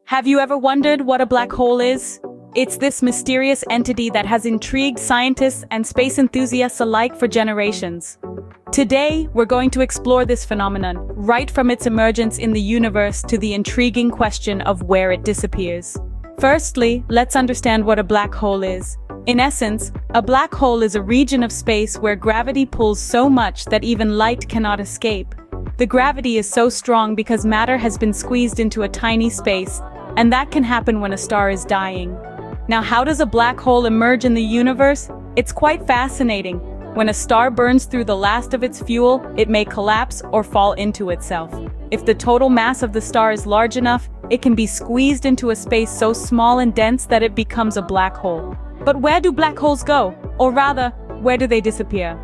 Have you ever wondered what a black hole is? It's this mysterious entity that has intrigued scientists and space enthusiasts alike for generations. Today, we're going to explore this phenomenon, right from its emergence in the universe to the intriguing question of where it disappears. Firstly, let's understand what a black hole is. In essence, a black hole is a region of space where gravity pulls so much that even light cannot escape. The gravity is so strong because matter has been squeezed into a tiny space, and that can happen when a star is dying. Now, how does a black hole emerge in the universe? It's quite fascinating. When a star burns through the last of its fuel, it may collapse or fall into itself. If the total mass of the star is large enough, it can be squeezed into a space so small and dense that it becomes a black hole. But where do black holes go? Or rather, where do they disappear?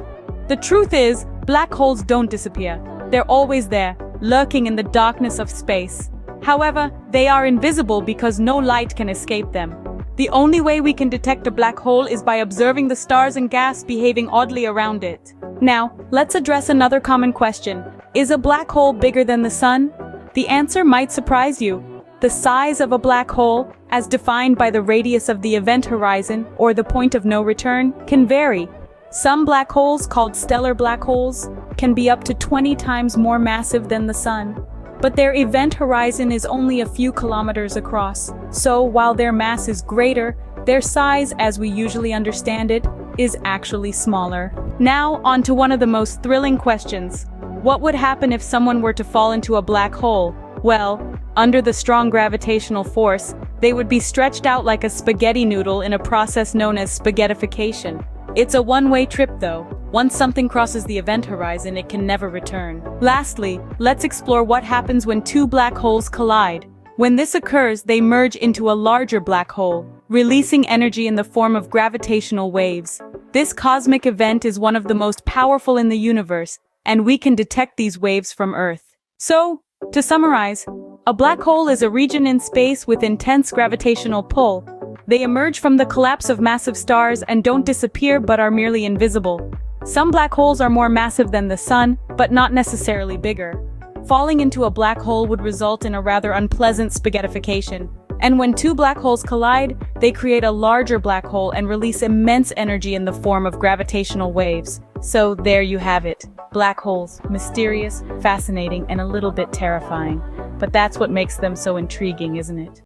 The truth is, black holes don't disappear. They're always there, lurking in the darkness of space. However, they are invisible because no light can escape them. The only way we can detect a black hole is by observing the stars and gas behaving oddly around it. Now, let's address another common question. Is a black hole bigger than the sun? The answer might surprise you. The size of a black hole, as defined by the radius of the event horizon or the point of no return, can vary. Some black holes, called stellar black holes, can be up to 20 times more massive than the sun. But their event horizon is only a few kilometers across, so while their mass is greater, their size, as we usually understand it, is actually smaller. Now, on to one of the most thrilling questions. What would happen if someone were to fall into a black hole? Well, under the strong gravitational force, they would be stretched out like a spaghetti noodle in a process known as spaghettification. It's a one-way trip though. Once something crosses the event horizon, it can never return. Lastly, let's explore what happens when two black holes collide. When this occurs, they merge into a larger black hole, releasing energy in the form of gravitational waves. This cosmic event is one of the most powerful in the universe, and we can detect these waves from Earth. So, to summarize, a black hole is a region in space with intense gravitational pull. They emerge from the collapse of massive stars and don't disappear but are merely invisible. Some black holes are more massive than the sun, but not necessarily bigger. Falling into a black hole would result in a rather unpleasant spaghettification. And when two black holes collide, they create a larger black hole and release immense energy in the form of gravitational waves. So there you have it. Black holes, mysterious, fascinating, and a little bit terrifying. But that's what makes them so intriguing, isn't it?